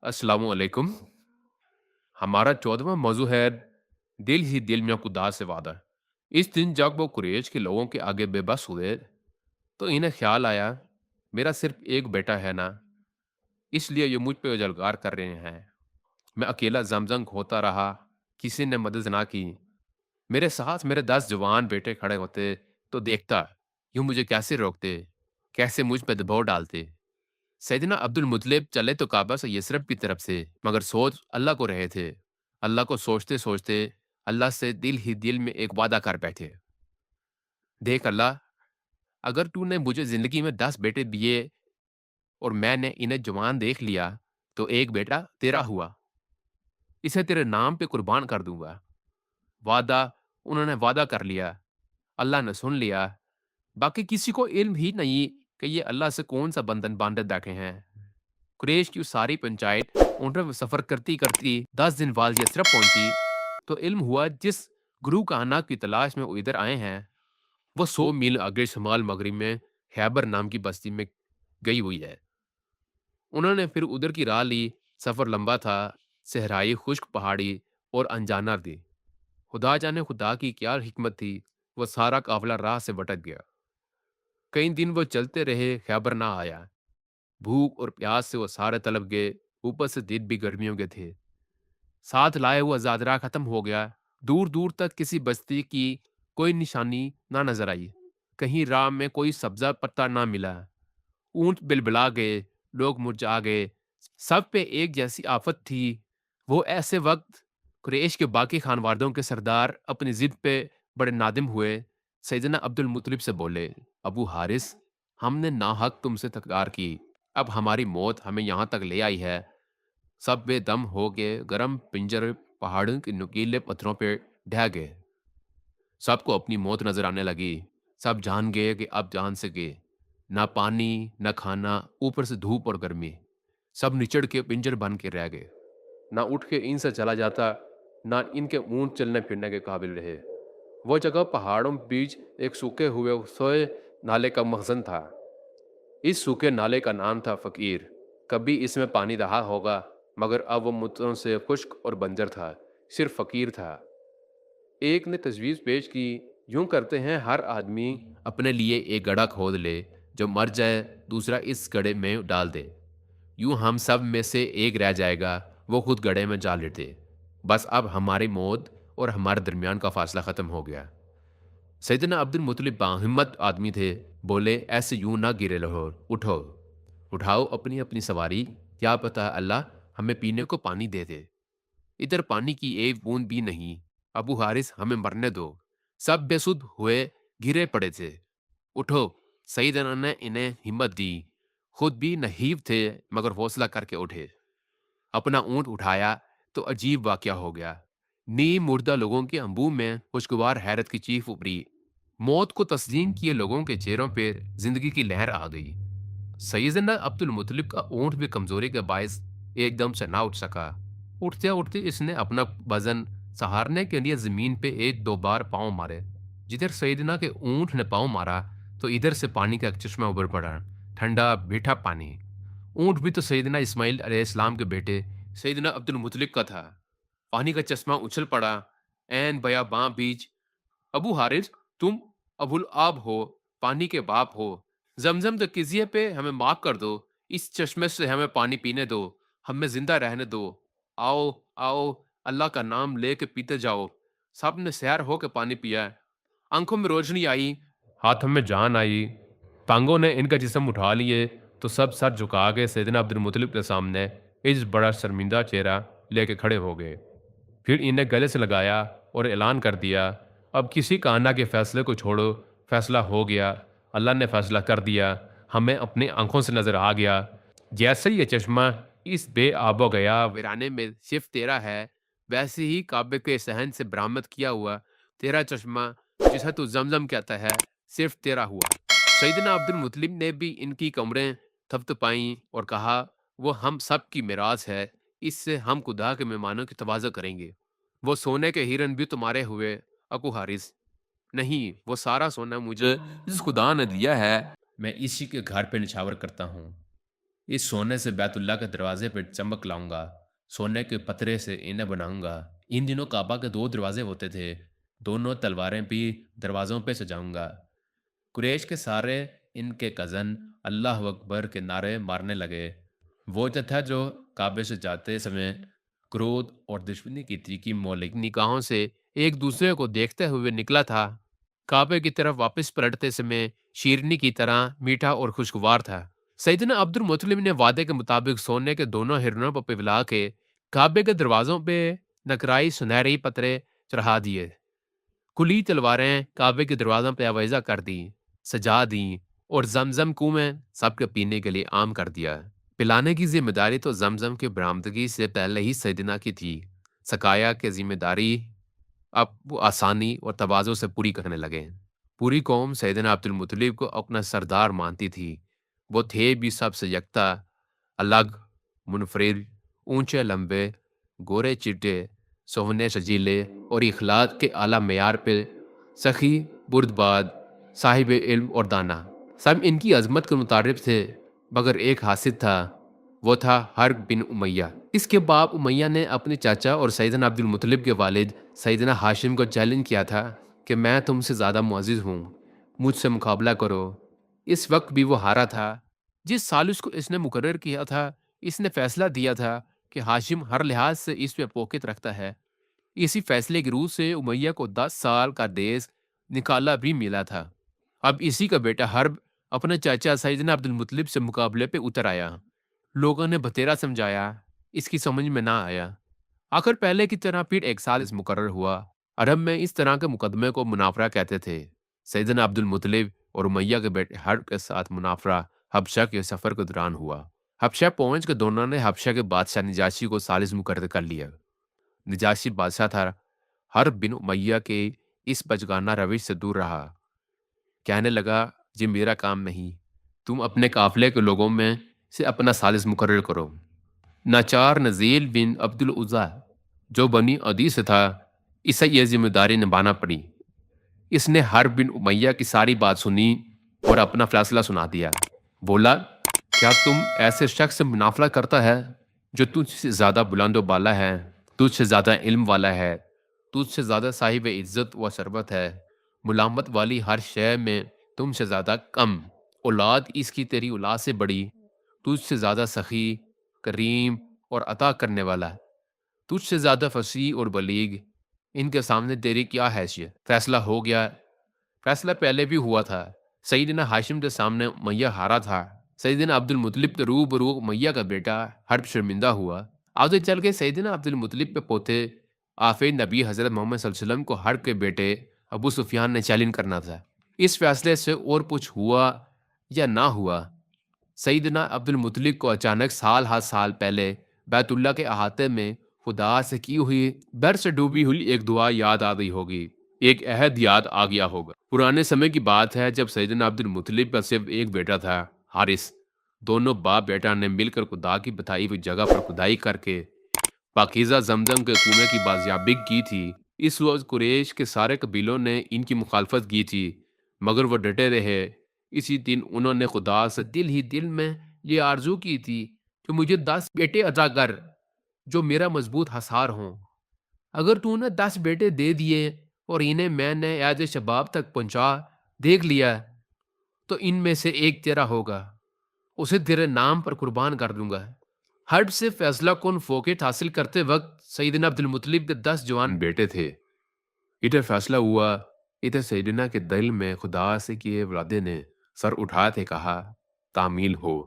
अस्सलाम वालेकुम। हमारा 14वां मौजू है दिल ही दिल में खुदा से वादा। इस दिन जब वो कुरैश के लोगों के आगे बेबस हुए तो इन्हें ख्याल आया मेरा सिर्फ एक बेटा है ना, इसलिए ये मुझ पे जलगार कर रहे हैं। मैं अकेला जमजम होता रहा, किसी ने मदद ना की। मेरे साथ मेरे 10 जवान बेटे खड़े होते तो देखता यूं मुझे कैसे रोकते, कैसे मुझ पे दबाव डालते। सैयदना अब्दुल मुतलिब चले तो काबा से यसरब की तरफ से, मगर सोच अल्लाह को रहे थे। अल्लाह को सोचते सोचते अल्लाह से दिल ही दिल में एक वादा कर बैठे। देख अल्लाह, अगर तूने मुझे जिंदगी में 10 बेटे दिए और मैंने इन्हें जवान देख लिया तो एक बेटा तेरा हुआ, इसे तेरे नाम पे कुर्बान कर दूंगा। वादा, उन्होंने वादा कर लिया। अल्लाह ने सुन लिया। बाकी किसी को इल्म ही नहीं कि ये अल्लाह से कौन सा बंधन बांधे बैठे हैं। कुरैश की सारी पंचायत ऊँटों में सफर करती करती 10 दिन बाद यथरब पहुंची तो इल्म हुआ जिस गुरु काना की तलाश में वो इधर आए हैं वो 100 मील आगे शमाल मगरिब में खैबर नाम की बस्ती में गई हुई है। उन्होंने फिर उधर की राह ली। सफर लंबा था, सहराई खुश्क पहाड़ी और अनजाना थी। खुदा जाने खुदा की क्या हिकमत थी, वो सारा काफिला राह से भटक गया। कई दिन वो चलते रहे, खैबर ना आया। भूख और प्यास से वो सारे तलब गए, ऊपर से दिन भी गर्मियों के थे। साथ लाए हुआ ज़ादरा खत्म हो गया। दूर दूर तक किसी बस्ती की कोई निशानी ना नजर आई। कहीं राह में कोई सब्जा पत्ता ना मिला। ऊंट बिलबिला गए, लोग मुरझा गए। सब पे एक जैसी आफत थी। वो ऐसे वक्त कुरैश के बाकी खानवादों के सरदार अपनी जिद पे बड़े नादिम हुए। सैयदना अब्दुल मुतलिब से बोले, अबू हारिस, हमने नाहक तुमसे तकरार की, अब हमारी मौत हमें यहाँ तक ले आई है। सब बेदम हो गए, गरम पिंजर पहाड़ों के नुकीले पत्थरों पे ढह गए। सबको अपनी मौत नजर आने लगी। सब जान गए कि अब जान सके ना पानी ना खाना, ऊपर से धूप और गर्मी। सब निचड़ के पिंजर बन के रह गए। ना उठ के इनसे चला जाता, ना इनके ऊंट चलने फिरने के काबिल रहे। वो जगह पहाड़ों के बीच एक सूखे हुए सोए नाले का मखजन था। इस सूखे नाले का नाम था फकीर। कभी इसमें पानी रहा होगा, मगर अब वो मुद्दों से खुश्क और बंजर था। सिर्फ फकीर था। एक ने तजवीज़ पेश की, यूं करते हैं हर आदमी अपने लिए एक गड्ढा खोद ले, जो मर जाए दूसरा इस गड्ढे में डाल दे। यूं हम सब में से एक रह जाएगा, वो खुद गड्ढे में जा लेटे। बस अब हमारी मौत और हमारे दरमियान का फासला ख़त्म हो गया। सैयदना अब्दुल मुतलिब बाहिम्मत आदमी थे। बोले, ऐसे यूं ना गिरे रहो, उठो, उठाओ अपनी अपनी सवारी। क्या पता अल्लाह हमें पीने को पानी दे दे। इधर पानी की एक बूंद भी नहीं। अबू हारिस, हमें मरने दो। सब बेसुध हुए, गिरे पड़े थे। उठो। सईदना ने इन्हें हिम्मत दी। खुद भी नहीव थे, मगर हौसला करके उठे। अपना ऊंट उठाया तो अजीब वाकया हो गया। नीम मुर्दा लोगों के अंबू में खुशगवार हैरत की चीख उभरी। मौत को तस्लीम किए लोगों के चेहरों पर जिंदगी की लहर आ गई। सैयदना अब्दुल मुतलिब का ऊंट भी कमजोरी के बायस एकदम से ना उठ सका। उठते उठते इसने अपना वजन सहारने के लिए जमीन पे एक दो बार पांव मारे। जिधर सैयदना के ऊंट ने पांव मारा तो इधर से पानी का एक चश्मा उभर पड़ा, ठंडा मीठा पानी। ऊंट भी तो सैयदना इस्माइल अलैहिस्सलाम के बेटे सैयदना अब्दुल मुतलिब का था। पानी का चश्मा उछल पड़ा, एन बयाबां बीच। अबू हारिस, तुम अबुल आब हो, पानी के बाप हो। जमजम के किजिए पे हमें माफ कर दो। इस चश्मे से हमें पानी पीने दो, हमें जिंदा रहने दो। आओ, आओ, अल्लाह का नाम लेके पीते जाओ। सब ने सैर होके पानी पिया। आंखों में रोशनी आई, हाथों में जान आई। तांगों ने इनका जिस्म उठा लिए तो सब सर झुका के सैयदना अब्दुल मुतलिब के सामने इस बड़ा शर्मिंदा चेहरा लेके खड़े हो गए। फिर इन्हें गले से लगाया और ऐलान कर दिया, अब किसी काना के फैसले को छोड़ो, फैसला हो गया। अल्लाह ने फैसला कर दिया, हमें अपनी आंखों से नजर आ गया। जैसे ये चश्मा इस बे आबो गया वीराने में सिर्फ तेरा है, वैसे ही काबे के सहन से बरामद किया हुआ तेरा चश्मा, जिसे तू जमजम कहता है, सिर्फ तेरा हुआ। सैयदना अब्दुल मुतलिब ने भी इनकी कमरें थपथपाईं और कहा, वो हम सब की मिराज है, इससे हम खुदा के मेहमानों की तवाज़ो करेंगे। वो सोने के हिरन भी तुम्हारे हुए अबू हारिस। नहीं, वो सारा सोना मुझे जिस खुदा ने दिया है, मैं इसी के घर पे निछावर करता हूँ। اس سونے سے بیت اللہ کے دروازے پہ چمک لاؤں گا، سونے کے پترے سے انہیں بناؤں گا۔ ان دنوں کعبہ کے دو دروازے ہوتے تھے، دونوں تلواریں بھی دروازوں پہ سجاؤں گا۔ قریش کے سارے ان کے کزن اللہ اکبر کے نعرے مارنے لگے۔ وہ تھا جو کعبے سے جاتے سمے کرودھ اور دشمنی کی تیکھی مولک نگاہوں سے ایک دوسرے کو دیکھتے ہوئے نکلا تھا، کعبے کی طرف واپس پلٹتے سمے شیرنی کی طرح میٹھا اور خوشگوار تھا۔ سیدنا عبد المطلب نے وعدے کے مطابق سونے کے دونوں ہرنوں پر پگلا کے کعبے کے دروازوں پہ نقرائی سنہری پترے چڑھا دیے۔ کلی تلواریں کعبے کے دروازوں پہ آویزہ کر دیں، سجا دیں اور زمزم کنویں میں سب کے پینے کے لیے عام کر دیا۔ پلانے کی ذمہ داری تو زمزم کی برآمدگی سے پہلے ہی سیدنا کی تھی۔ سقایا کی ذمہ داری اب وہ آسانی اور تواضع سے پوری کرنے لگے۔ پوری قوم سیدنا عبد المطلب کو اپنا سردار مانتی تھی۔ وہ تھے بھی سب سے یکتا، الگ، منفرد، اونچے لمبے، گورے چٹے، سونے سجیلے اور اخلاق کے اعلیٰ معیار پہ سخی، بردباد، صاحب علم اور دانا، سب ان کی عظمت کے متعارف تھے، مگر ایک حاسد تھا، وہ تھا حرب بن امیہ۔ اس کے باپ امیہ نے اپنے چاچا اور سیدنا عبد المطلب کے والد سیدنا ہاشم کو چیلنج کیا تھا کہ میں تم سے زیادہ معزز ہوں، مجھ سے مقابلہ کرو۔ اس وقت بھی وہ ہارا تھا۔ جس سالس کو اس نے مقرر کیا تھا، اس نے فیصلہ دیا تھا کہ ہاشم ہر لحاظ سے اس پہ پوقت رکھتا ہے۔ اسی فیصلے کی روح سے امیہ کو 10 سال کا دیس نکالا بھی ملا تھا۔ اب اسی کا بیٹا حرب اپنے چاچا سیدنا عبد المطلب سے مقابلے پہ اتر آیا۔ لوگوں نے بتیرا سمجھایا، اس کی سمجھ میں نہ آیا۔ آخر پہلے کی طرح پھر ایک سال اس مقرر ہوا۔ عرب میں اس طرح کے مقدمے کو منافرہ کہتے تھے۔ سیدنا عبد المطلب اور امیہ کے بیٹے حرب کے ساتھ منافرہ حبشہ کے سفر کے دوران ہوا۔ حبشہ پہنچ کے دونوں نے حبشہ کے بادشاہ نجاشی کو ثالث مقرر کر لیا۔ نجاشی بادشاہ تھا، حرب بن امیہ کے اس بچگانہ روش سے دور رہا۔ کہنے لگا، یہ میرا کام نہیں، تم اپنے قافلے کے لوگوں میں سے اپنا ثالث مقرر کرو۔ ناچار نزیل بن عبد العزا جو بنی عدی سے تھا، اسے یہ ذمہ داری نبھانا پڑی۔ اس نے حرب بن امیہ کی ساری بات سنی اور اپنا فیصلہ سنا دیا۔ بولا، کیا تم ایسے شخص سے منافلہ کرتا ہے جو تجھ سے زیادہ بلند و بالا ہے، تجھ سے زیادہ علم والا ہے، تجھ سے زیادہ صاحب عزت و ثروت ہے، ملامت والی ہر شے میں تم سے زیادہ کم، اولاد اس کی تیری اولاد سے بڑی، تجھ سے زیادہ سخی، کریم اور عطا کرنے والا، تجھ سے زیادہ فصیح اور بلیغ، ان کے سامنے تیری کیا حیثیت؟ فیصلہ ہو گیا۔ فیصلہ پہلے بھی ہوا تھا۔ سیدنا ہاشم کے سامنے امیہ ہارا تھا۔ سیدنا عبد المطلب کے روبرو امیہ کا بیٹا حرب شرمندہ ہوا۔ آگے چل کے سیدنا عبد المطلب کے پوتے آفید نبی حضرت محمد صلی اللہ علیہ وسلم کو حرب کے بیٹے ابو سفیان نے چیلنج کرنا تھا۔ اس فیصلے سے اور کچھ ہوا یا نہ ہوا، سیدنا عبد المطلب کو اچانک سال ہر سال پہلے بیت اللہ کے احاطے میں خدا سے کی ہوئی بر سے ڈوبی ہوئی ایک دعا یاد آ گئی ہوگی، ایک عہد یاد آ گیا ہوگا۔ پرانے سمے کی بات ہے جب سیدنا عبد المطلب کا صرف ایک بیٹا تھا، حارث۔ دونوں باپ بیٹا نے مل کر خدا کی بتائی ہوئی جگہ پر کھدائی کر کے پاکیزہ زمزم کے کنویں کی بازیابی کی تھی۔ اس وقت قریش کے سارے قبیلوں نے ان کی مخالفت کی تھی، مگر وہ ڈٹے رہے۔ اسی دن انہوں نے خدا سے دل ہی دل میں یہ آرزو کی تھی کہ مجھے 10 بیٹے عطا کر جو میرا مضبوط حصار ہوں۔ اگر تو نے 10 بیٹے دے دیے اور انہیں میں نے ایز شباب تک پہنچا دیکھ لیا تو ان میں سے ایک تیرا ہوگا، اسے تیرے نام پر قربان کر دوں گا۔ حرب سے فیصلہ کن فوقیت حاصل کرتے وقت سیدنا عبد المطلب کے 10 جوان بیٹے تھے۔ ادھر فیصلہ ہوا، ادھر سیدنا کے دل میں خدا سے کیے وعدے نے سر اٹھا کے کہا تعمیل ہو۔